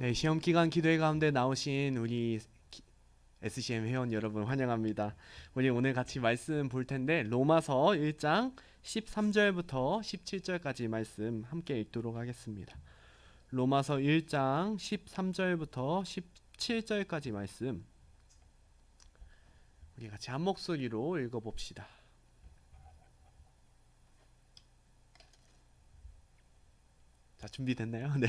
네, 시험 기간 기도회 가운데 나오신 우리 SCM 회원 여러분 환영합니다. 우리 오늘 같이 말씀 볼 텐데 로마서 1장 13절부터 17절까지 말씀 함께 읽도록 하겠습니다. 로마서 1장 13절부터 17절까지 말씀 우리 같이 한 목소리로 읽어봅시다. 자, 준비됐나요? 네.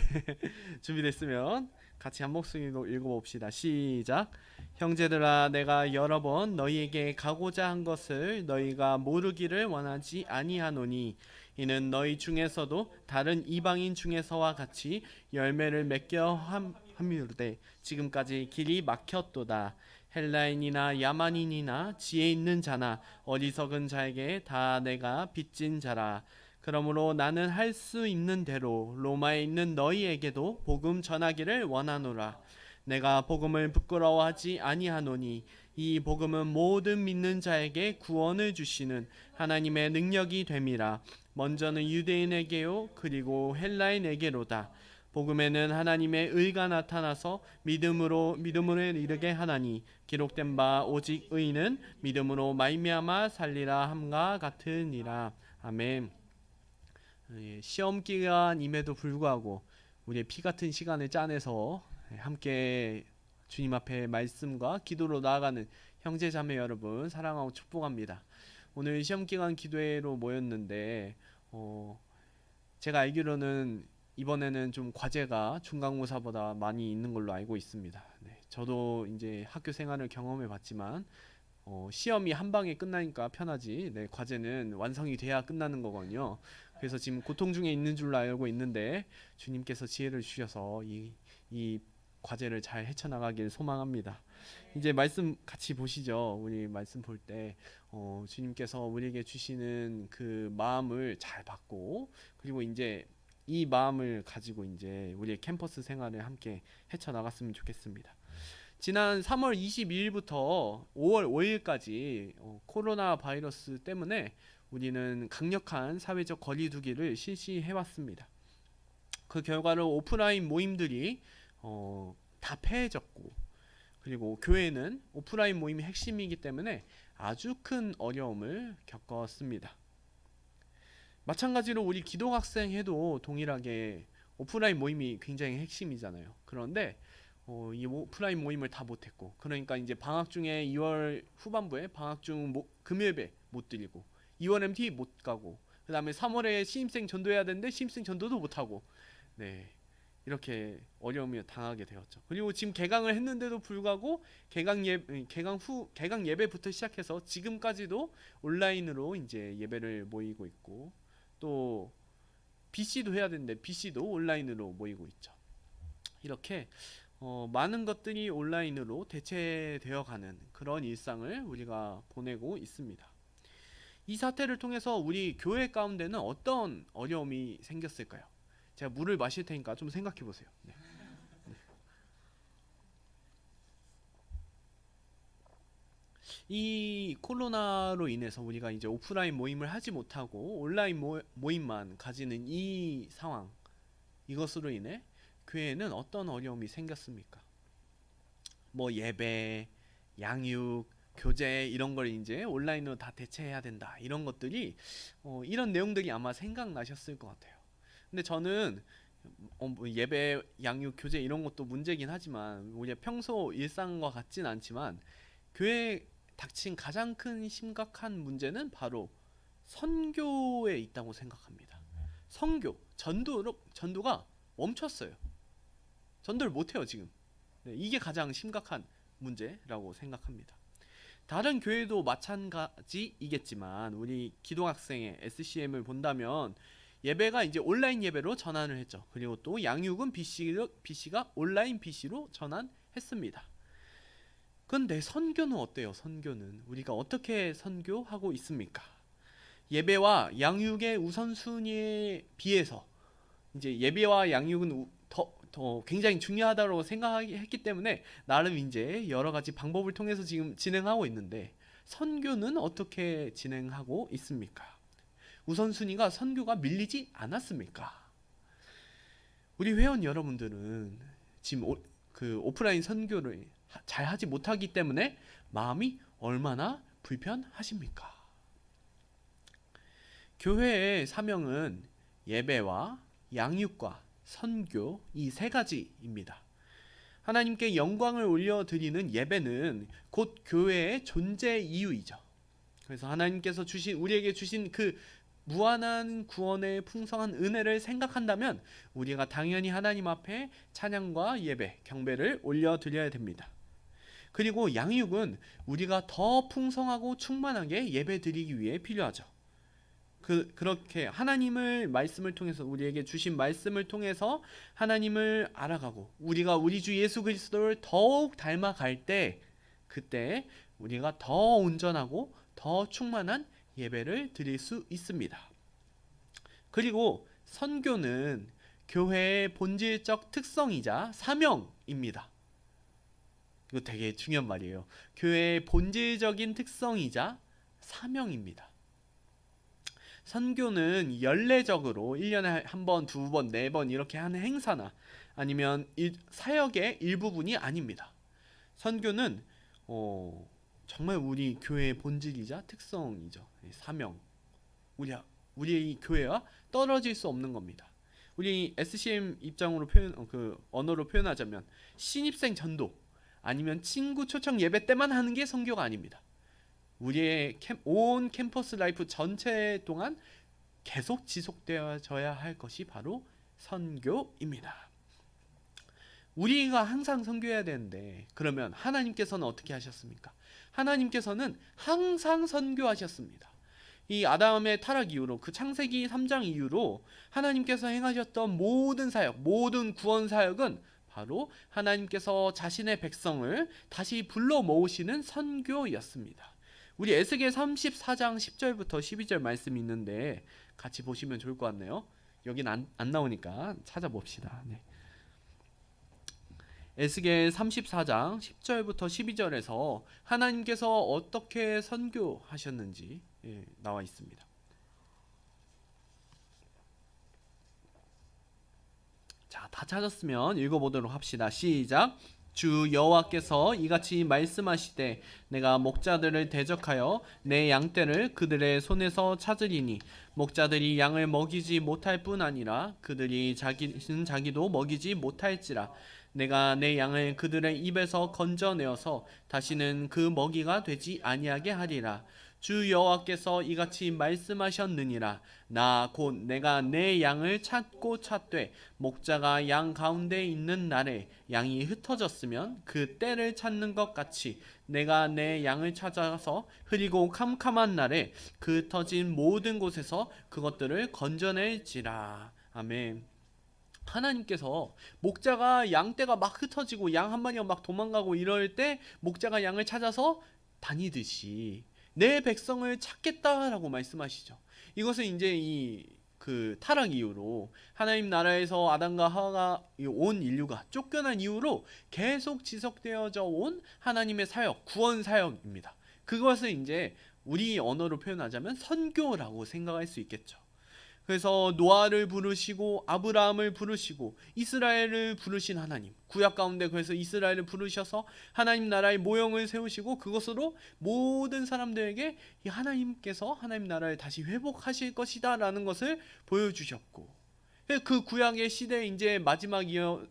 준비됐으면 같이 한 목소리로 읽어봅시다. 시작. 형제들아, 내가 여러 번 너희에게 가고자 한 것을 너희가 모르기를 원하지 아니하노니 이는 너희 중에서도 다른 이방인 중에서와 같이 열매를 맺겨 함이로되 지금까지 길이 막혔도다. 헬라인이나 야만인이나 지혜 있는 자나 어리석은 자에게 다 내가 빚진 자라. 그러므로 나는 할 수 있는 대로 로마에 있는 너희에게도 복음 전하기를 원하노라. 내가 복음을 부끄러워하지 아니하노니 이 복음은 모든 믿는 자에게 구원을 주시는 하나님의 능력이 됨이라. 먼저는 유대인에게요 그리고 헬라인에게로다. 복음에는 하나님의 의가 나타나서 믿음으로 이르게 하나니 기록된 바 오직 의는 믿음으로 말미암아 살리라 함과 같으니라. 아멘. 시험 기간임에도 불구하고 우리의 피 같은 시간을 짜내서 함께 주님 앞에 말씀과 기도로 나아가는 형제 자매 여러분 사랑하고 축복합니다. 오늘 시험 기간 기도회로 모였는데 제가 알기로는 이번에는 좀 과제가 중간고사보다 많이 있는 걸로 알고 있습니다. 네, 저도 이제 학교 생활을 경험해 봤지만 시험이 한 방에 끝나니까 편하지. 네, 과제는 완성이 돼야 끝나는 거거든요. 그래서 지금 고통 중에 있는 줄로 알고 있는데 주님께서 지혜를 주셔서 이 과제를 잘 헤쳐나가길 소망합니다. 이제 말씀 같이 보시죠. 우리 말씀 볼 때 주님께서 우리에게 주시는 그 마음을 잘 받고 그리고 이제 이 마음을 가지고 이제 우리의 캠퍼스 생활을 함께 헤쳐나갔으면 좋겠습니다. 지난 3월 22일부터 5월 5일까지 코로나 바이러스 때문에 우리는 강력한 사회적 거리두기를 실시해왔습니다. 그 결과로 오프라인 모임들이 다 폐해졌고 그리고 교회는 오프라인 모임이 핵심이기 때문에 아주 큰 어려움을 겪었습니다. 마찬가지로 우리 기독학생회도 동일하게 오프라인 모임이 굉장히 핵심이잖아요. 그런데 이 오프라인 모임을 다 못했고 그러니까 이제 방학 중에 2월 후반부에 방학 중 금요일에 못 드리고 2월 MT 못 가고 그 다음에 3월에 신입생 전도해야 되는데 신입생 전도도 못하고 네 이렇게 어려움을 당하게 되었죠. 그리고 지금 개강을 했는데도 불구하고 개강 예배부터 시작해서 지금까지도 온라인으로 이제 예배를 모이고 있고 또 BC도 해야 되는데 BC도 온라인으로 모이고 있죠. 이렇게 많은 것들이 온라인으로 대체되어가는 그런 일상을 우리가 보내고 있습니다. 이 사태를 통해서 우리 교회 가운데는 어떤 어려움이 생겼을까요? 제가 물을 마실 테니까 좀 생각해 보세요. 네. 이 코로나로 인해서 우리가 이제 오프라인 모임을 하지 못하고 온라인 모임만 가지는 이 상황, 이것으로 인해 교회에는 어떤 어려움이 생겼습니까? 뭐 예배, 양육, 교재 이런 걸 이제 온라인으로 다 대체해야 된다. 이런 것들이 이런 내용들이 아마 생각나셨을 것 같아요. 근데 저는 뭐 예배, 양육, 교재 이런 것도 문제긴 하지만 우리가 평소 일상과 같진 않지만 교회에 닥친 가장 큰 심각한 문제는 바로 선교에 있다고 생각합니다. 선교, 전도가 멈췄어요. 전도를 못해요 지금. 네, 이게 가장 심각한 문제라고 생각합니다. 다른 교회도 마찬가지이겠지만 우리 기독학생의 SCM을 본다면 예배가 이제 온라인 예배로 전환을 했죠. 그리고 또 양육은 BC가 온라인 BC로 전환했습니다. 근데 선교는 어때요? 선교는 우리가 어떻게 선교하고 있습니까? 예배와 양육의 우선순위에 비해서 이제 예배와 양육은 더 굉장히 중요하다고 생각했기 때문에 나름 이제 여러 가지 방법을 통해서 지금 진행하고 있는데 선교는 어떻게 진행하고 있습니까? 우선순위가 선교가 밀리지 않았습니까? 우리 회원 여러분들은 지금 그 오프라인 선교를 잘 하지 못하기 때문에 마음이 얼마나 불편하십니까? 교회의 사명은 예배와 양육과 선교 이 세 가지입니다. 하나님께 영광을 올려드리는 예배는 곧 교회의 존재 이유이죠. 그래서 하나님께서 우리에게 주신 그 무한한 구원의 풍성한 은혜를 생각한다면 우리가 당연히 하나님 앞에 찬양과 예배, 경배를 올려드려야 됩니다. 그리고 양육은 우리가 더 풍성하고 충만하게 예배드리기 위해 필요하죠. 그렇게 하나님을 말씀을 통해서 우리에게 주신 말씀을 통해서 하나님을 알아가고 우리가 우리 주 예수 그리스도를 더욱 닮아갈 때 그때 우리가 더 온전하고 더 충만한 예배를 드릴 수 있습니다. 그리고 선교는 교회의 본질적 특성이자 사명입니다. 이거 되게 중요한 말이에요. 교회의 본질적인 특성이자 사명입니다. 선교는 연례적으로 1년에 한 번, 두 번, 네 번 이렇게 하는 행사나 아니면 사역의 일부분이 아닙니다. 선교는 정말 우리 교회의 본질이자 특성이죠. 사명. 우리 교회와 떨어질 수 없는 겁니다. 우리 SCM 입장으로 언어로 표현하자면 신입생 전도 아니면 친구 초청 예배 때만 하는 게 선교가 아닙니다. 우리의 온 캠퍼스 라이프 전체 동안 계속 지속되어져야 할 것이 바로 선교입니다. 우리가 항상 선교해야 되는데 그러면 하나님께서는 어떻게 하셨습니까? 하나님께서는 항상 선교하셨습니다. 이 아담의 타락 이후로 그 창세기 3장 이후로 하나님께서 행하셨던 모든 사역, 모든 구원 사역은 바로 하나님께서 자신의 백성을 다시 불러 모으시는 선교였습니다. 우리 에스겔 34장 10절부터 12절 말씀이 있는데 같이 보시면 좋을 것 같네요. 여긴 안 나오니까 찾아봅시다. 네. 에스겔 34장 10절부터 12절에서 하나님께서 어떻게 선교하셨는지 나와 있습니다. 자, 다 찾았으면 읽어보도록 합시다. 시작. 주 여호와께서 이같이 말씀하시되 내가 목자들을 대적하여 내 양떼를 그들의 손에서 찾으리니 목자들이 양을 먹이지 못할 뿐 아니라 그들이 자기도 먹이지 못할지라 내가 내 양을 그들의 입에서 건져내어서 다시는 그 먹이가 되지 아니하게 하리라. 주 여호와께서 이같이 말씀하셨느니라. 나 곧 내가 내 양을 찾고 찾되 목자가 양 가운데 있는 날에 양이 흩어졌으면 그 때를 찾는 것 같이 내가 내 양을 찾아서 흐리고 캄캄한 날에 그 흩어진 모든 곳에서 그것들을 건져낼지라. 아멘. 하나님께서 목자가 양떼가 막 흩어지고 양 한 마리가 막 도망가고 이럴 때 목자가 양을 찾아서 다니듯이 내 백성을 찾겠다라고 말씀하시죠. 이것은 이제 그 타락 이후로 하나님 나라에서 아담과 하와가 온 인류가 쫓겨난 이후로 계속 지속되어져 온 하나님의 사역, 구원 사역입니다. 그것을 이제 우리 언어로 표현하자면 선교라고 생각할 수 있겠죠. 그래서 노아를 부르시고 아브라함을 부르시고 이스라엘을 부르신 하나님, 구약 가운데 그래서 이스라엘을 부르셔서 하나님 나라의 모형을 세우시고 그것으로 모든 사람들에게 이 하나님께서 하나님 나라를 다시 회복하실 것이다 라는 것을 보여주셨고, 그 구약의 시대 이제 마지막을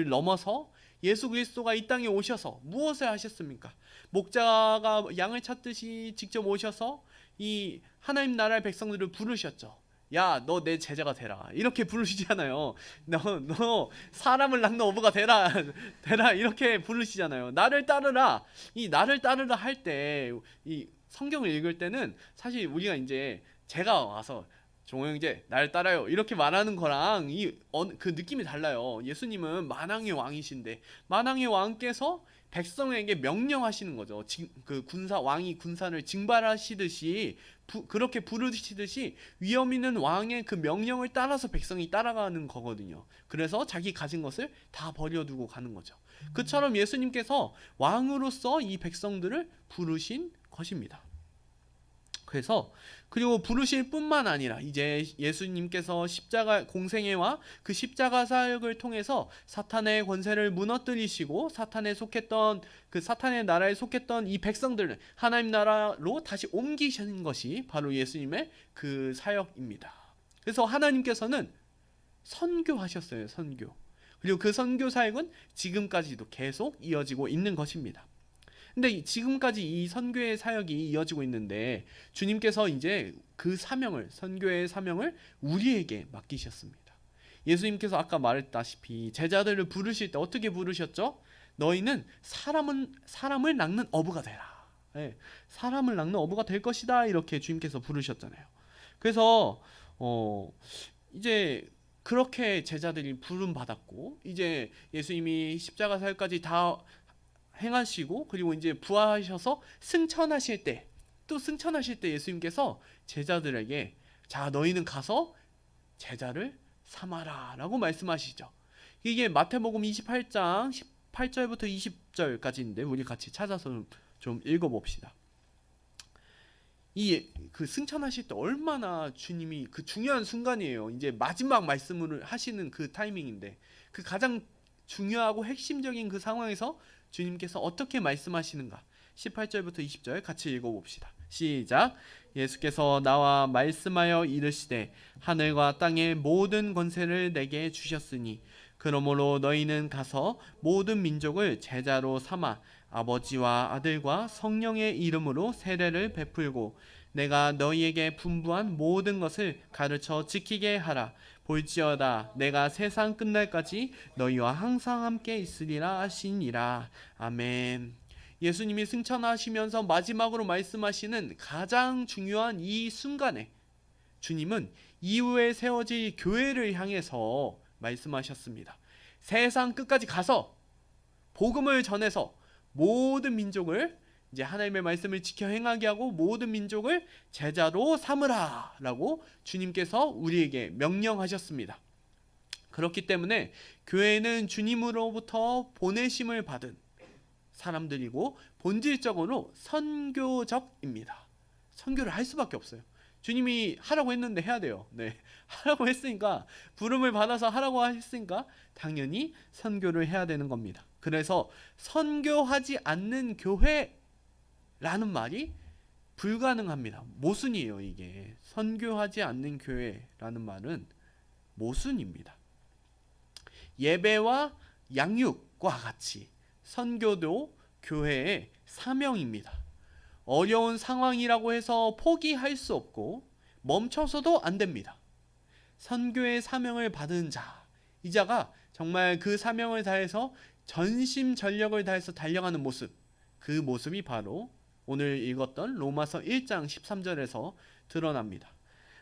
넘어서 예수 그리스도가 이 땅에 오셔서 무엇을 하셨습니까? 목자가 양을 찾듯이 직접 오셔서 이 하나님 나라의 백성들을 부르셨죠. 야, 너 내 제자가 되라. 이렇게 부르시잖아요. 너 사람을 낳는 어부가 되라. 이렇게 부르시잖아요. 나를 따르라. 이 나를 따르라 할 때 이 성경을 읽을 때는 사실 우리가 이제 제가 와서 종호 형제 나를 따라요 이렇게 말하는 거랑 그 느낌이 달라요. 예수님은 만왕의 왕이신데 만왕의 왕께서 백성에게 명령하시는 거죠. 그 왕이 군사를 징발하시듯이 그렇게 부르시듯이 위엄 있는 왕의 그 명령을 따라서 백성이 따라가는 거거든요. 그래서 자기 가진 것을 다 버려두고 가는 거죠. 그처럼 예수님께서 왕으로서 이 백성들을 부르신 것입니다. 그래서 그리고 부르실 뿐만 아니라 이제 예수님께서 십자가 공생애와 그 십자가 사역을 통해서 사탄의 권세를 무너뜨리시고 사탄에 속했던 그 사탄의 나라에 속했던 이 백성들을 하나님 나라로 다시 옮기신 것이 바로 예수님의 그 사역입니다. 그래서 하나님께서는 선교하셨어요. 선교. 그리고 그 선교 사역은 지금까지도 계속 이어지고 있는 것입니다. 근데 지금까지 이 선교의 사역이 이어지고 있는데 주님께서 이제 그 사명을, 선교의 사명을 우리에게 맡기셨습니다. 예수님께서 아까 말했다시피 제자들을 부르실 때 어떻게 부르셨죠? 너희는 사람을 낚는 어부가 되라. 네, 사람을 낚는 어부가 될 것이다. 이렇게 주님께서 부르셨잖아요. 그래서 이제 그렇게 제자들이 부름 받았고 이제 예수님이 십자가 사역까지 다 행하시고 그리고 이제 부활하셔서 승천하실 때, 또 승천하실 때 예수님께서 제자들에게 자 너희는 가서 제자를 삼아라 라고 말씀하시죠. 이게 마태복음 28장 18절부터 20절까지인데 우리 같이 찾아서 좀 읽어봅시다. 이 그 승천하실 때 얼마나 주님이 그 중요한 순간이에요. 이제 마지막 말씀을 하시는 그 타이밍인데 그 가장 중요하고 핵심적인 그 상황에서 주님께서 어떻게 말씀하시는가? 18절부터 20절 같이 읽어봅시다. 시작. 예수께서 나와 말씀하여 이르시되 하늘과 땅의 모든 권세를 내게 주셨으니 그러므로 너희는 가서 모든 민족을 제자로 삼아 아버지와 아들과 성령의 이름으로 세례를 베풀고 내가 너희에게 분부한 모든 것을 가르쳐 지키게 하라. 볼지어다 내가 세상 끝날까지 너희와 항상 함께 있으리라 하시니라. 아멘. 예수님이 승천하시면서 마지막으로 말씀하시는 가장 중요한 이 순간에 주님은 이후에 세워질 교회를 향해서 말씀하셨습니다. 세상 끝까지 가서 복음을 전해서 모든 민족을 이제 하나님의 말씀을 지켜 행하게 하고 모든 민족을 제자로 삼으라 라고 주님께서 우리에게 명령하셨습니다. 그렇기 때문에 교회는 주님으로부터 보내심을 받은 사람들이고 본질적으로 선교적입니다. 선교를 할 수밖에 없어요. 주님이 하라고 했는데 해야 돼요. 네, 하라고 했으니까 부름을 받아서 하라고 했으니까 당연히 선교를 해야 되는 겁니다. 그래서 선교하지 않는 교회라는 말이 불가능합니다. 모순이에요. 이게 선교하지 않는 교회라는 말은 모순입니다. 예배와 양육과 같이 선교도 교회의 사명입니다. 어려운 상황이라고 해서 포기할 수 없고 멈춰서도 안 됩니다. 선교의 사명을 받은 자, 이 자가 정말 그 사명을 다해서 전심전력을 다해서 달려가는 모습, 그 모습이 바로 오늘 읽었던 로마서 1장 13절에서 드러납니다.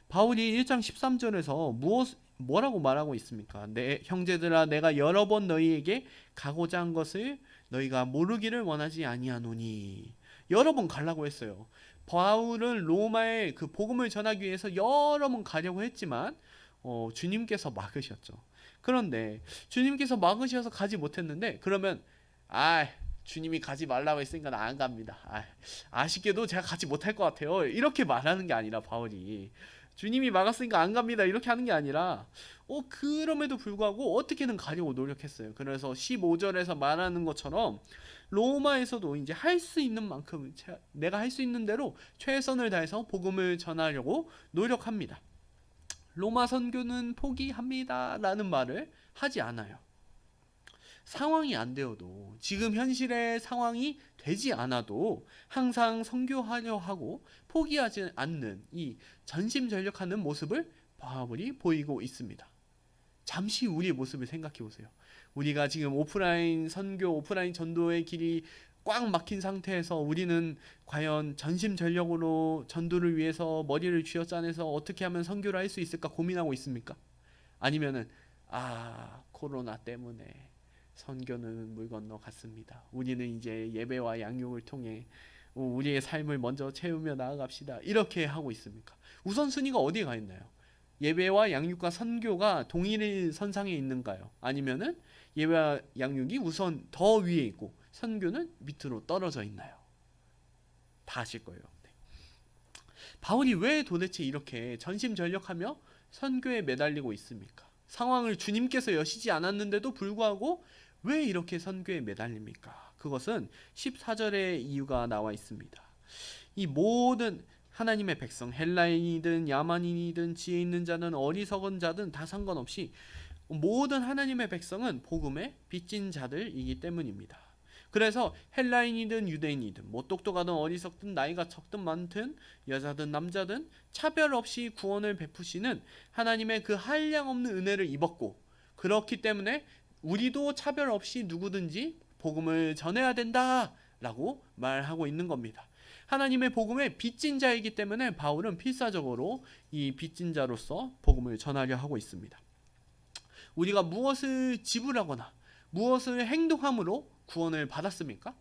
바울이 1장 13절에서 뭐라고 말하고 있습니까? 내 형제들아 내가 여러 번 너희에게 가고자 한 것을 너희가 모르기를 원하지 아니하노니. 여러 번 가려고 했어요. 바울은 로마에 그 복음을 전하기 위해서 여러 번 가려고 했지만 주님께서 막으셨죠. 그런데 주님께서 막으셔서 가지 못했는데 그러면 주님이 가지 말라고 했으니까 나 안 갑니다. 아쉽게도 제가 가지 못할 것 같아요. 이렇게 말하는 게 아니라 바울이 주님이 막았으니까 안 갑니다. 이렇게 하는 게 아니라 그럼에도 불구하고 어떻게든 가려고 노력했어요. 그래서 15절에서 말하는 것처럼 로마에서도 이제 할 수 있는 만큼 내가 할 수 있는 대로 최선을 다해서 복음을 전하려고 노력합니다. 로마 선교는 포기합니다 라는 말을 하지 않아요. 상황이 안 되어도 지금 현실의 상황이 되지 않아도 항상 선교하려 하고 포기하지 않는 이 전심전력하는 모습을 바울이 보이고 있습니다. 잠시 우리의 모습을 생각해 보세요. 우리가 지금 오프라인 선교, 오프라인 전도의 길이 꽉 막힌 상태에서 우리는 과연 전심전력으로 전도를 위해서 머리를 쥐어짜내서 어떻게 하면 선교를 할 수 있을까 고민하고 있습니까? 아니면은 코로나 때문에 선교는 물 건너 갔습니다. 우리는 이제 예배와 양육을 통해 우리의 삶을 먼저 채우며 나아갑시다. 이렇게 하고 있습니까? 우선순위가 어디에 가 있나요? 예배와 양육과 선교가 동일 선상에 있는가요? 아니면은 예배와 양육이 우선 더 위에 있고 선교는 밑으로 떨어져 있나요? 다 아실 거예요. 네. 바울이 왜 도대체 이렇게 전심전력하며 선교에 매달리고 있습니까? 상황을 주님께서 여시지 않았는데도 불구하고 왜 이렇게 선교에 매달립니까? 그것은 14절의 이유가 나와 있습니다. 이 모든 하나님의 백성, 헬라인이든 야만인이든 지혜 있는 자는 어리석은 자든 다 상관없이 모든 하나님의 백성은 복음의 빚진 자들이기 때문입니다. 그래서 헬라인이든 유대인이든 뭐 똑똑하든 어리석든 나이가 적든 많든 여자든 남자든 차별 없이 구원을 베푸시는 하나님의 그 한량없는 은혜를 입었고, 그렇기 때문에 우리도 차별 없이 누구든지 복음을 전해야 된다라고 말하고 있는 겁니다. 하나님의 복음의 빚진 자이기 때문에 바울은 필사적으로 이 빚진 자로서 복음을 전하려 하고 있습니다. 우리가 무엇을 지불하거나 무엇을 행동함으로 구원을 받았습니까?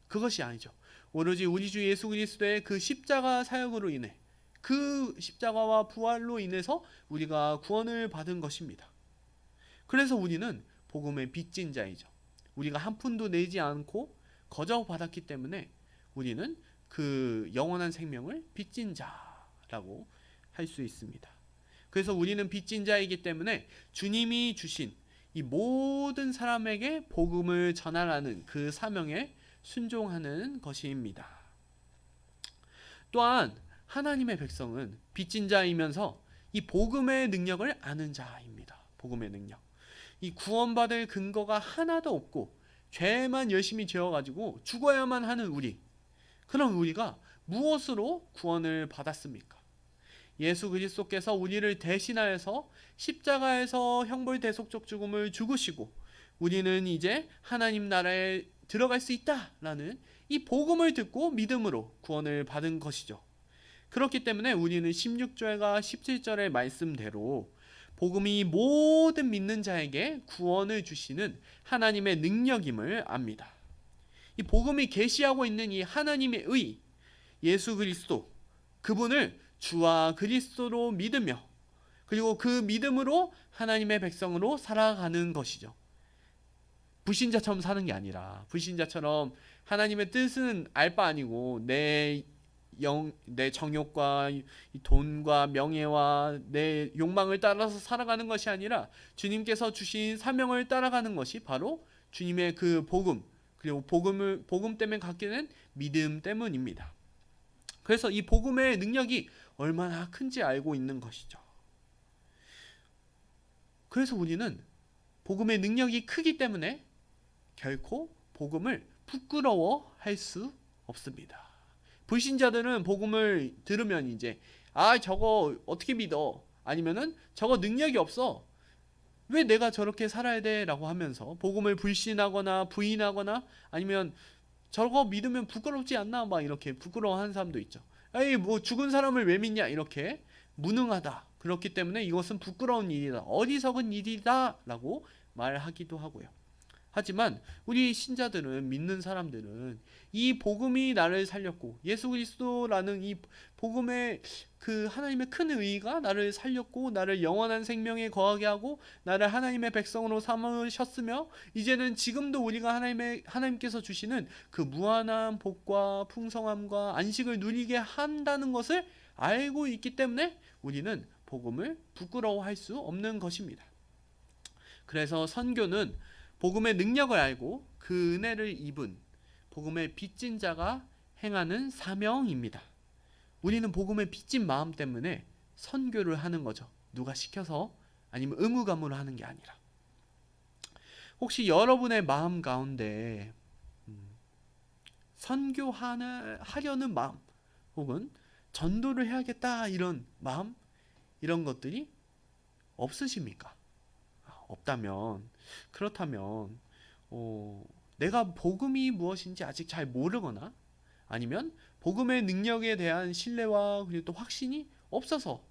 그것이 아니죠. 오로지 우리 주 예수 그리스도의 그 십자가 사역으로 인해, 그 십자가와 부활로 인해서 우리가 구원을 받은 것입니다. 그래서 우리는 복음의 빚진 자이죠. 우리가 한 푼도 내지 않고 거저 받았기 때문에 우리는 그 영원한 생명을 빚진 자라고 할 수 있습니다. 그래서 우리는 빚진 자이기 때문에 주님이 주신 이 모든 사람에게 복음을 전하라는 그 사명에 순종하는 것입니다. 또한 하나님의 백성은 빚진 자이면서 이 복음의 능력을 아는 자입니다. 복음의 능력. 이 구원받을 근거가 하나도 없고 죄만 열심히 지어가지고 죽어야만 하는 우리, 그럼 우리가 무엇으로 구원을 받았습니까? 예수 그리스도께서 우리를 대신하여서 십자가에서 형벌대속적 죽음을 죽으시고 우리는 이제 하나님 나라에 들어갈 수 있다라는 이 복음을 듣고 믿음으로 구원을 받은 것이죠. 그렇기 때문에 우리는 16절과 17절의 말씀대로 복음이 모든 믿는 자에게 구원을 주시는 하나님의 능력임을 압니다. 이 복음이 계시하고 있는 이 하나님의 의, 예수 그리스도, 그분을 주와 그리스도로 믿으며 그리고 그 믿음으로 하나님의 백성으로 살아가는 것이죠. 불신자처럼 사는 게 아니라, 불신자처럼 하나님의 뜻은 알 바 아니고 내 정욕과 돈과 명예와 내 욕망을 따라서 살아가는 것이 아니라 주님께서 주신 사명을 따라가는 것이 바로 주님의 그 복음, 그리고 복음 때문에 갖게 된 믿음 때문입니다. 그래서 이 복음의 능력이 얼마나 큰지 알고 있는 것이죠. 그래서 우리는 복음의 능력이 크기 때문에 결코 복음을 부끄러워할 수 없습니다. 불신자들은 복음을 들으면 이제 저거 어떻게 믿어? 아니면은 저거 능력이 없어. 왜 내가 저렇게 살아야 돼? 라고 하면서 복음을 불신하거나 부인하거나 아니면 저거 믿으면 부끄럽지 않나? 막 이렇게 부끄러워하는 사람도 있죠. 에이, 뭐 죽은 사람을 왜 믿냐? 이렇게 무능하다. 그렇기 때문에 이것은 부끄러운 일이다. 어리석은 일이다. 라고 말하기도 하고요. 하지만 우리 신자들은, 믿는 사람들은 이 복음이 나를 살렸고 예수 그리스도라는 이 복음의 그 하나님의 큰 의가 나를 살렸고 나를 영원한 생명에 거하게 하고 나를 하나님의 백성으로 삼으셨으며 이제는 지금도 우리가 하나님께서 주시는 그 무한한 복과 풍성함과 안식을 누리게 한다는 것을 알고 있기 때문에 우리는 복음을 부끄러워할 수 없는 것입니다. 그래서 선교는 복음의 능력을 알고 그 은혜를 입은 복음의 빚진 자가 행하는 사명입니다. 우리는 복음의 빚진 마음 때문에 선교를 하는 거죠. 누가 시켜서 아니면 의무감으로 하는 게 아니라. 혹시 여러분의 마음 가운데 선교하려는 마음 혹은 전도를 해야겠다 이런 마음, 이런 것들이 없으십니까? 없다면, 그렇다면 내가 복음이 무엇인지 아직 잘 모르거나 아니면 복음의 능력에 대한 신뢰와 그리고 또 확신이 없어서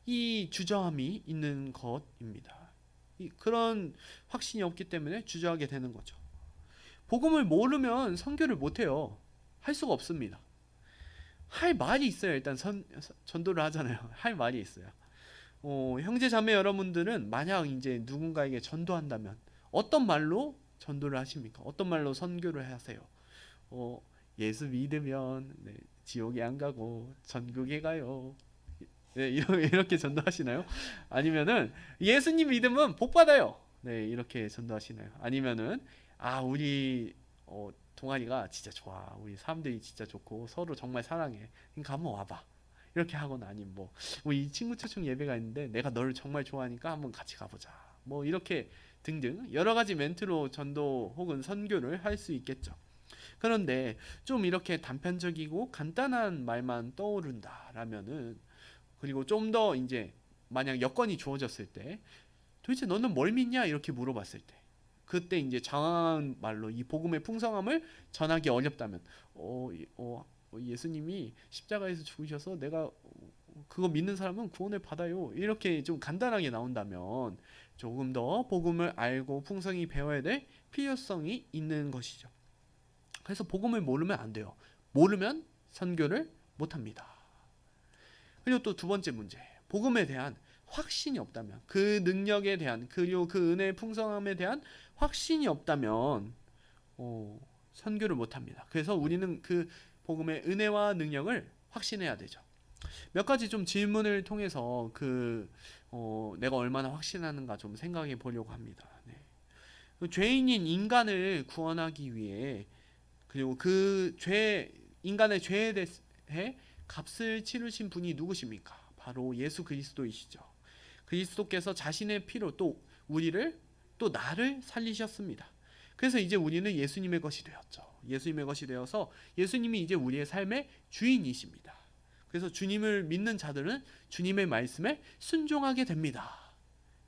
이 주저함이 있는 것입니다. 그런 확신이 없기 때문에 주저하게 되는 거죠. 복음을 모르면 선교를 못해요. 할 수가 없습니다. 할 말이 있어야 일단 전도를 하잖아요. 할 말이 있어요. 형제 자매 여러분들은 만약 이제 누군가에게 전도한다면 어떤 말로 전도를 하십니까? 어떤 말로 선교를 하세요? 예수 믿으면 네, 지옥에 안 가고 천국에 가요. 네, 이렇게 전도하시나요? 아니면은 예수님 믿으면 복 받아요. 네, 이렇게 전도하시나요? 아니면은 우리 동아리가 진짜 좋아. 우리 사람들이 진짜 좋고 서로 정말 사랑해. 그러니까 한번 와봐. 이렇게 하거나 아니면 뭐 우리 친구 초청 예배가 있는데 내가 너를 정말 좋아하니까 한번 같이 가보자. 뭐 이렇게 등등 여러 가지 멘트로 전도 혹은 선교를 할 수 있겠죠. 그런데 좀 이렇게 단편적이고 간단한 말만 떠오른다라면은 그리고 좀 더 이제 만약 여건이 주어졌을 때 도대체 너는 뭘 믿냐 이렇게 물어봤을 때 그때 이제 장황한 말로 이 복음의 풍성함을 전하기 어렵다면 예수님이 십자가에서 죽으셔서 내가 그거 믿는 사람은 구원을 받아요 이렇게 좀 간단하게 나온다면 조금 더 복음을 알고 풍성히 배워야 될 필요성이 있는 것이죠. 그래서 복음을 모르면 안 돼요. 모르면 선교를 못합니다. 그리고 또 두 번째 문제, 복음에 대한 확신이 없다면, 그 능력에 대한 그리고 그 은혜의 풍성함에 대한 확신이 없다면 선교를 못합니다. 그래서 우리는 그 복음의 은혜와 능력을 확신해야 되죠. 몇 가지 좀 질문을 통해서 내가 얼마나 확신하는가 좀 생각해 보려고 합니다. 네. 죄인인 인간을 구원하기 위해 그리고 인간의 죄에 대해 값을 치르신 분이 누구십니까? 바로 예수 그리스도이시죠. 그리스도께서 자신의 피로 또 우리를 또 나를 살리셨습니다. 그래서 이제 우리는 예수님의 것이 되었죠. 예수님의 것이 되어서 예수님이 이제 우리의 삶의 주인이십니다. 그래서 주님을 믿는 자들은 주님의 말씀에 순종하게 됩니다.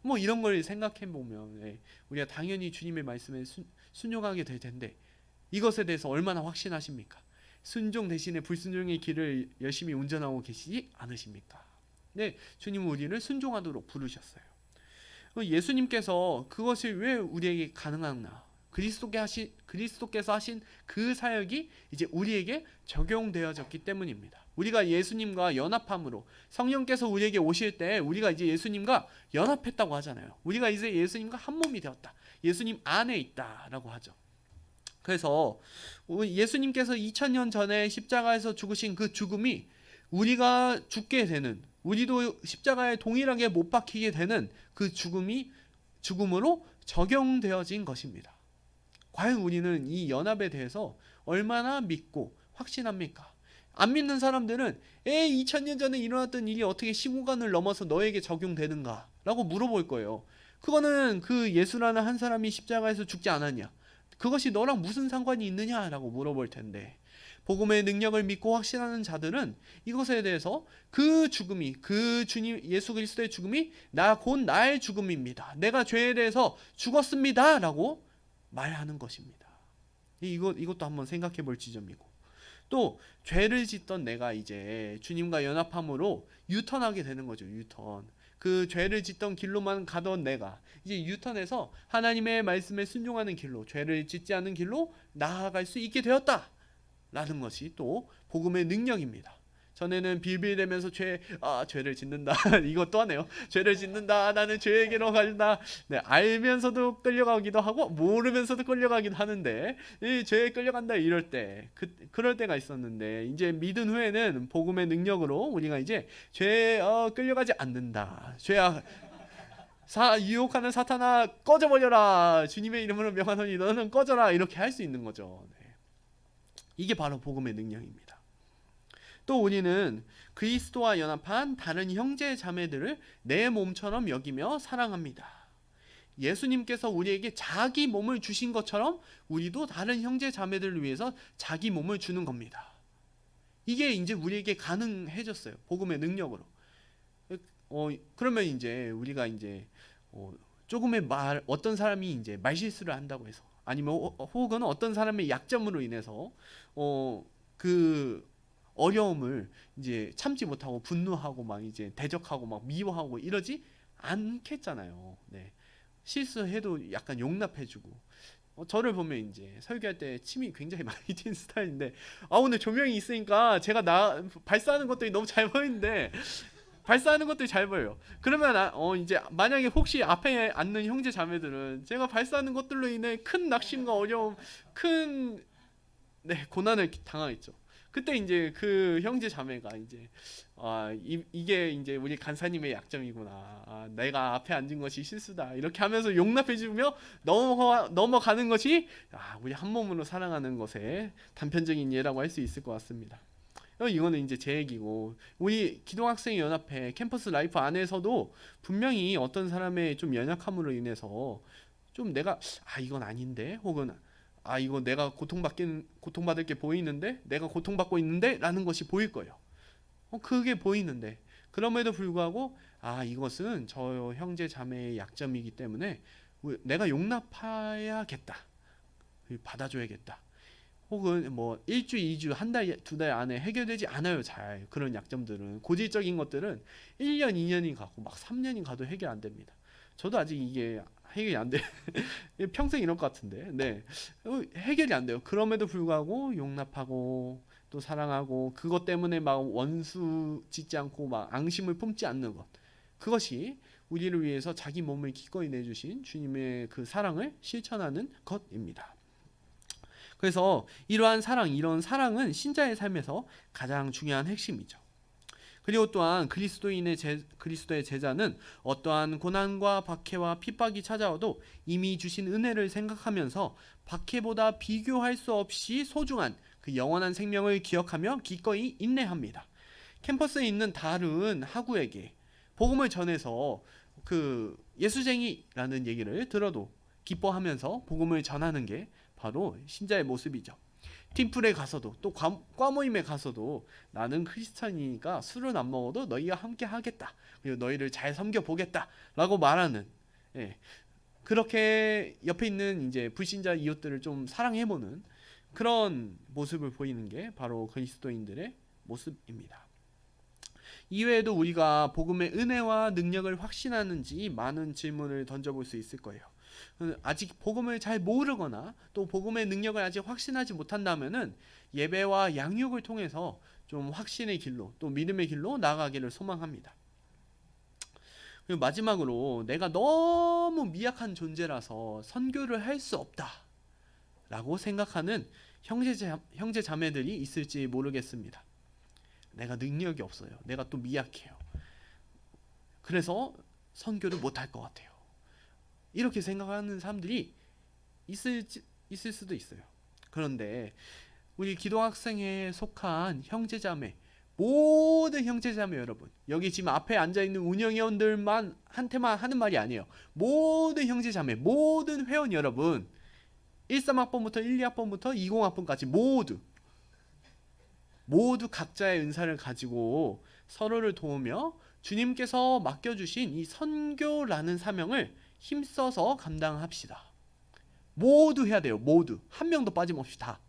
뭐 이런 걸 생각해 보면 우리가 당연히 주님의 말씀에 순종하게 될 텐데 이것에 대해서 얼마나 확신하십니까? 순종 대신에 불순종의 길을 열심히 운전하고 계시지 않으십니까? 네, 주님은 우리를 순종하도록 부르셨어요. 예수님께서 그것을 왜 우리에게 가능하나? 그리스도께서 하신 그 사역이 이제 우리에게 적용되어졌기 때문입니다. 우리가 예수님과 연합함으로 성령께서 우리에게 오실 때 우리가 이제 예수님과 연합했다고 하잖아요. 우리가 이제 예수님과 한 몸이 되었다. 예수님 안에 있다라고 하죠. 그래서 예수님께서 2000년 전에 십자가에서 죽으신 그 죽음이 우리가 죽게 되는, 우리도 십자가에 동일하게 못 박히게 되는 그 죽음으로 적용되어진 것입니다. 과연 우리는 이 연합에 대해서 얼마나 믿고 확신합니까? 안 믿는 사람들은 2000년 전에 일어났던 일이 어떻게 시공간을 넘어서 너에게 적용되는가? 라고 물어볼 거예요. 그거는 그 예수라는 한 사람이 십자가에서 죽지 않았냐? 그것이 너랑 무슨 상관이 있느냐라고 물어볼 텐데 복음의 능력을 믿고 확신하는 자들은 이것에 대해서 그 죽음이 그 주님 예수 그리스도의 죽음이 곧 나의 죽음입니다. 내가 죄에 대해서 죽었습니다라고 말하는 것입니다. 이것도 한번 생각해 볼 지점이고 또 죄를 짓던 내가 이제 주님과 연합함으로 유턴하게 되는 거죠. 유턴. 그 죄를 짓던 길로만 가던 내가 이제 유턴해서 하나님의 말씀에 순종하는 길로 죄를 짓지 않는 길로 나아갈 수 있게 되었다 라는 것이 또 복음의 능력입니다. 전에는 빌빌대면서 죄를 짓는다 이것도 하네요. 죄를 짓는다 나는 죄에게로 간다. 네, 알면서도 끌려가기도 하고 모르면서도 끌려가기도 하는데 이 죄에 끌려간다 이럴 때 그럴 때가 있었는데 이제 믿은 후에는 복음의 능력으로 우리가 이제 죄에 끌려가지 않는다. 유혹하는 사탄아 꺼져버려라. 주님의 이름으로 명하노니 너는 꺼져라. 이렇게 할 수 있는 거죠. 네. 이게 바로 복음의 능력입니다. 또 우리는 그리스도와 연합한 다른 형제 자매들을 내 몸처럼 여기며 사랑합니다. 예수님께서 우리에게 자기 몸을 주신 것처럼 우리도 다른 형제 자매들을 위해서 자기 몸을 주는 겁니다. 이게 이제 우리에게 가능해졌어요. 복음의 능력으로. 그러면 이제 우리가 이제 조금의 어떤 사람이 이제 말실수를 한다고 해서 아니면 혹은 어떤 사람의 약점으로 인해서 그 어려움을 이제 참지 못하고 분노하고 막 이제 대적하고 막 미워하고 이러지 않겠잖아요. 네. 실수해도 약간 용납해주고 저를 보면 이제 설교할 때 침이 굉장히 많이 튄 스타일인데 오늘 조명이 있으니까 제가 발사하는 것들이 너무 잘 보이는데 발사하는 것들이 잘 보여요. 그러면 이제 만약에 혹시 앞에 앉는 형제 자매들은 제가 발사하는 것들로 인해 큰 낙심과 어려움, 큰 네, 고난을 당하겠죠. 그때 이제 그 형제 자매가 이제 이게 이제 우리 간사님의 약점이구나. 내가 앞에 앉은 것이 실수다. 이렇게 하면서 용납해주며 넘어가는 것이 우리 한 몸으로 사랑하는 것의 단편적인 예라고 할 수 있을 것 같습니다. 이거는 이제 제 얘기고, 우리 기동학생 연합회 캠퍼스 라이프 안에서도 분명히 어떤 사람의 좀 연약함으로 인해서 좀 내가 이건 아닌데, 혹은 이거 내가 고통받을 게 보이는데, 내가 고통받고 있는데 라는 것이 보일 거예요. 그게 보이는데, 그럼에도 불구하고 이것은 저 형제 자매의 약점이기 때문에 내가 용납해야겠다, 받아줘야겠다. 혹은 뭐 1주, 2주, 한 달, 2달 안에 해결되지 않아요. 잘 그런 약점들은, 고질적인 것들은 1년, 2년이 가고 막 3년이 가도 해결 안 됩니다. 저도 아직 이게 해결이 안 돼. 평생 이럴 것 같은데. 네. 해결이 안 돼요. 그럼에도 불구하고 용납하고 또 사랑하고, 그것 때문에 막 원수 짓지 않고 막 앙심을 품지 않는 것. 그것이 우리를 위해서 자기 몸을 기꺼이 내주신 주님의 그 사랑을 실천하는 것입니다. 그래서 이런 사랑은 신자의 삶에서 가장 중요한 핵심이죠. 그리고 또한 그리스도의 제자는 어떠한 고난과 박해와 핍박이 찾아와도 이미 주신 은혜를 생각하면서 박해보다 비교할 수 없이 소중한 그 영원한 생명을 기억하며 기꺼이 인내합니다. 캠퍼스에 있는 다른 학우에게 복음을 전해서 그 예수쟁이라는 얘기를 들어도 기뻐하면서 복음을 전하는 게 바로 신자의 모습이죠. 팀플에 가서도, 또 과모임에 가서도 나는 크리스찬이니까 술은 안 먹어도 너희와 함께 하겠다, 그리고 너희를 잘 섬겨보겠다 라고 말하는, 그렇게 옆에 있는 이제 불신자 이웃들을 좀 사랑해보는 그런 모습을 보이는 게 바로 그리스도인들의 모습입니다. 이외에도 우리가 복음의 은혜와 능력을 확신하는지 많은 질문을 던져볼 수 있을 거예요. 아직 복음을 잘 모르거나 또 복음의 능력을 아직 확신하지 못한다면은 예배와 양육을 통해서 좀 확신의 길로, 또 믿음의 길로 나아가기를 소망합니다. 그리고 마지막으로, 내가 너무 미약한 존재라서 선교를 할 수 없다 라고 생각하는 형제 자매들이 있을지 모르겠습니다. 내가 능력이 없어요. 내가 또 미약해요. 그래서 선교를 못할 것 같아요. 이렇게 생각하는 사람들이 있을 수도 있어요. 그런데 우리 기도학생에 속한 형제자매, 모든 형제자매 여러분, 여기 지금 앞에 앉아있는 운영위원들만 한테만 하는 말이 아니에요. 모든 형제자매, 모든 회원 여러분, 13학번부터 1, 2학번부터 20학번까지 모두 각자의 은사를 가지고 서로를 도우며 주님께서 맡겨주신 이 선교라는 사명을 힘써서 감당합시다. 모두 해야 돼요. 모두. 한 명도 빠짐없이 다.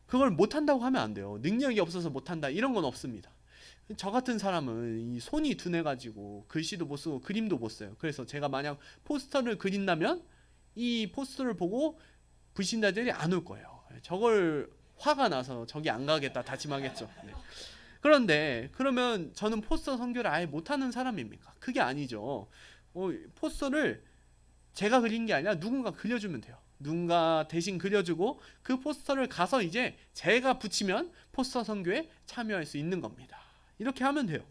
그걸 못한다고 하면 안 돼요. 능력이 없어서 못한다, 이런 건 없습니다. 저 같은 사람은 이 손이 둔해가지고 글씨도 못 쓰고 그림도 못 써요. 그래서 제가 만약 포스터를 그린다면 이 포스터를 보고 불신자들이 안 올 거예요. 저걸 화가 나서 저기 안 가겠다 다짐하겠죠. 네. 그런데 그러면 저는 포스터 선교를 아예 못하는 사람입니까? 그게 아니죠. 포스터를 제가 그린 게 아니라 누군가 그려주면 돼요. 누군가 대신 그려주고 그 포스터를 가서 이제 제가 붙이면 포스터 선교에 참여할 수 있는 겁니다. 이렇게 하면 돼요.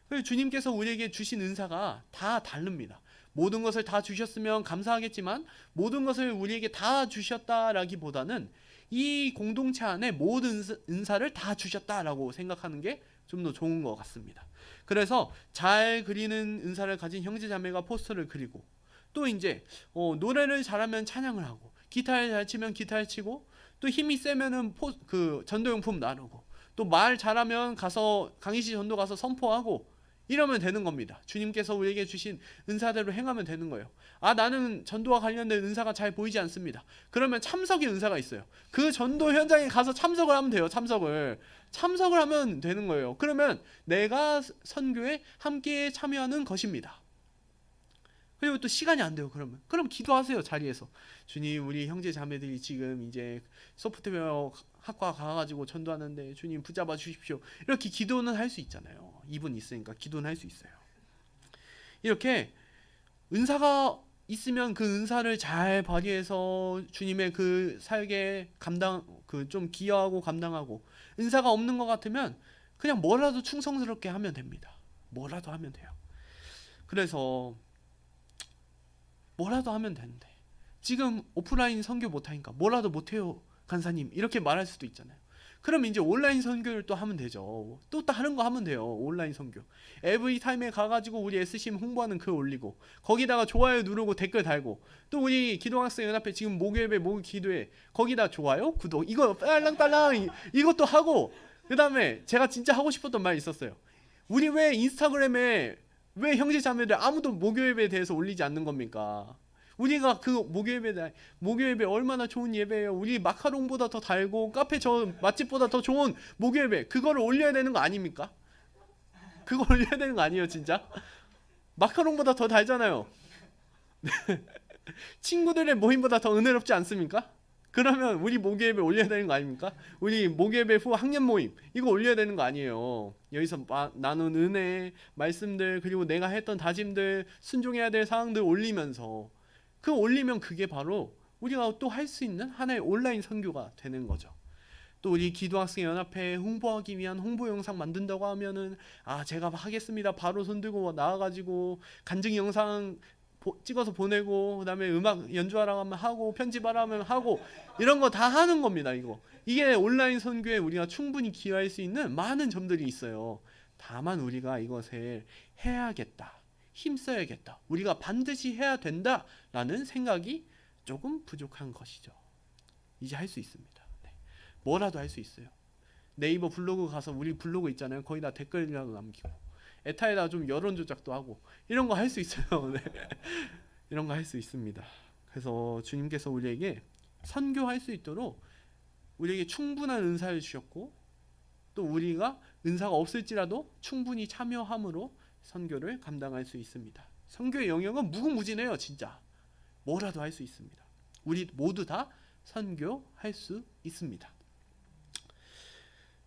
그리고 주님께서 우리에게 주신 은사가 다 다릅니다. 모든 것을 다 주셨으면 감사하겠지만, 모든 것을 우리에게 다 주셨다라기보다는 이 공동체 안에 모든 은사를 다 주셨다라고 생각하는 게 좀 더 좋은 것 같습니다. 그래서 잘 그리는 은사를 가진 형제자매가 포스터를 그리고, 또 이제 노래를 잘하면 찬양을 하고, 기타를 잘 치면 기타를 치고, 또 힘이 세면은 그 전도용품 나누고, 또 말 잘하면 가서 강의실 전도 가서 선포하고, 이러면 되는 겁니다. 주님께서 우리에게 주신 은사대로 행하면 되는 거예요. 나는 전도와 관련된 은사가 잘 보이지 않습니다. 그러면 참석의 은사가 있어요. 그 전도 현장에 가서 참석을 하면 돼요. 참석을 하면 되는 거예요. 그러면 내가 선교에 함께 참여하는 것입니다. 그리고 또 시간이 안 돼요. 그럼 기도하세요. 자리에서. 주님, 우리 형제 자매들이 지금 이제 소프트웨어 학과 가가지고 전도하는데 주님 붙잡아 주십시오. 이렇게 기도는 할 수 있잖아요. 이분 있으니까 기도는 할 수 있어요. 이렇게 은사가 있으면 그 은사를 잘 발휘해서 주님의 그 살게 감당 그 좀 기여하고 감당하고, 은사가 없는 것 같으면 그냥 뭐라도 충성스럽게 하면 됩니다. 뭐라도 하면 돼요. 그래서 뭐라도 하면 되는데, 지금 오프라인 선교 못하니까 뭐라도 못해요 간사님 이렇게 말할 수도 있잖아요. 그럼 이제 온라인 선교를 또 하면 되죠. 또 다른 거 하면 돼요. 온라인 선교 에브리타임에 가가지고 우리 SCM 홍보하는 글 올리고, 거기다가 좋아요 누르고 댓글 달고, 또 우리 기도학생 연합회 지금 목요일에 기도회 거기다 좋아요 구독 이거 딸랑딸랑 이것도 하고, 그 다음에 제가 진짜 하고 싶었던 말이 있었어요. 우리 왜 인스타그램에 왜 형제 자매들 아무도 목요일에 대해서 올리지 않는 겁니까? 우리가 그 목요일에 얼마나 좋은 예배예요. 우리 마카롱보다 더 달고 카페 저 맛집보다 더 좋은 목요일에 그거를 올려야 되는 거 아닙니까? 그거 올려야 되는 거 아니에요 진짜? 마카롱보다 더 달잖아요. 친구들의 모임보다 더 은혜롭지 않습니까? 그러면 우리 목요일에 올려야 되는 거 아닙니까? 우리 목요일에 후 학년 모임 이거 올려야 되는 거 아니에요. 여기서 나눈 은혜 말씀들, 그리고 내가 했던 다짐들, 순종해야 될 사항들 올리면서, 그 올리면 그게 바로 우리가 또 할 수 있는 하나의 온라인 선교가 되는 거죠. 또 우리 기도학생 연합회 홍보하기 위한 홍보 영상 만든다고 하면은 제가 하겠습니다 바로 손들고 나와가지고 간증 영상 찍어서 보내고, 그 다음에 음악 연주하라 하면 하고, 편집하라 하면 하고, 이런 거 다 하는 겁니다. 이게 온라인 선교에 우리가 충분히 기여할 수 있는 많은 점들이 있어요. 다만 우리가 이것을 해야겠다, 힘써야겠다, 우리가 반드시 해야 된다라는 생각이 조금 부족한 것이죠. 이제 할 수 있습니다. 네. 뭐라도 할 수 있어요. 네이버 블로그 가서 우리 블로그 있잖아요. 거기다 댓글이라도 남기고, 에타에다 좀 여론 조작도 하고, 이런 거 할 수 있어요. 네. 이런 거 할 수 있습니다. 그래서 주님께서 우리에게 선교할 수 있도록 우리에게 충분한 은사를 주셨고, 또 우리가 은사가 없을지라도 충분히 참여함으로 선교를 감당할 수 있습니다. 선교의 영역은 무궁무진해요. 진짜 뭐라도 할 수 있습니다. 우리 모두 다 선교할 수 있습니다.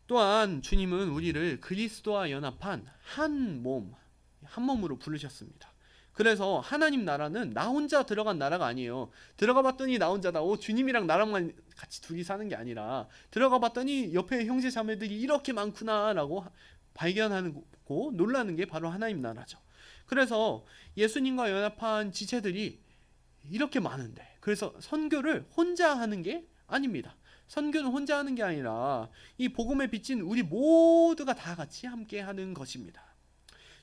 또한 주님은 우리를 그리스도와 연합한 한 몸으로 부르셨습니다. 그래서 하나님 나라는 나 혼자 들어간 나라가 아니에요. 들어가 봤더니 나 혼자다. 주님이랑 나랑만 같이 둘이 사는 게 아니라, 들어가 봤더니 옆에 형제 자매들이 이렇게 많구나라고 발견하고 놀라는 게 바로 하나님 나라죠. 그래서 예수님과 연합한 지체들이 이렇게 많은데, 그래서 선교를 혼자 하는 게 아닙니다. 선교는 혼자 하는 게 아니라 이 복음에 비친 우리 모두가 다 같이 함께 하는 것입니다.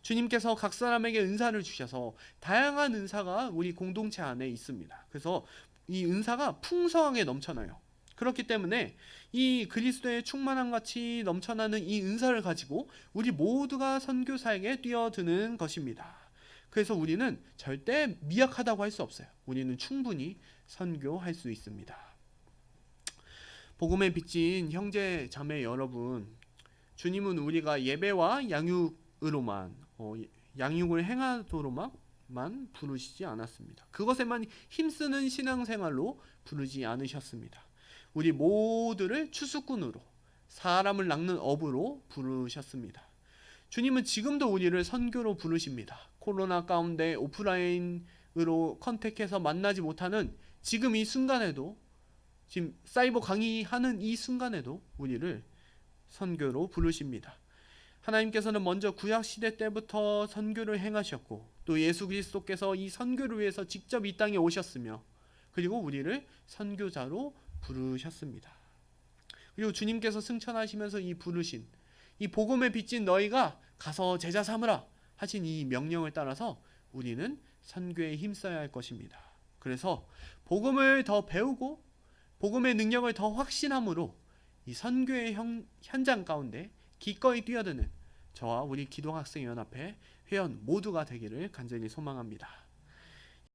주님께서 각 사람에게 은사를 주셔서 다양한 은사가 우리 공동체 안에 있습니다. 그래서 이 은사가 풍성하게 넘쳐나요. 그렇기 때문에 이 그리스도의 충만함 같이 넘쳐나는 이 은사를 가지고 우리 모두가 선교사에게 뛰어드는 것입니다. 그래서 우리는 절대 미약하다고 할 수 없어요. 우리는 충분히 선교할 수 있습니다. 복음에 비친 형제 자매 여러분, 주님은 우리가 예배와 양육으로만 양육을 행하도록만 부르시지 않았습니다. 그것에만 힘쓰는 신앙생활로 부르지 않으셨습니다. 우리 모두를 추수꾼으로, 사람을 낚는 어부로 부르셨습니다. 주님은 지금도 우리를 선교로 부르십니다. 코로나 가운데 오프라인으로 컨택해서 만나지 못하는 지금 이 순간에도, 지금 사이버 강의하는 이 순간에도 우리를 선교로 부르십니다. 하나님께서는 먼저 구약시대 때부터 선교를 행하셨고, 또 예수 그리스도께서 이 선교를 위해서 직접 이 땅에 오셨으며, 그리고 우리를 선교자로 부르셨습니다. 그리고 주님께서 승천하시면서 이 부르신, 이 복음에 비친 너희가 가서 제자 삼으라 하신 이 명령을 따라서 우리는 선교에 힘써야 할 것입니다. 그래서 복음을 더 배우고 복음의 능력을 더 확신함으로 이 선교의 현장 가운데 기꺼이 뛰어드는 저와 우리 기도학생연합회 회원 모두가 되기를 간절히 소망합니다.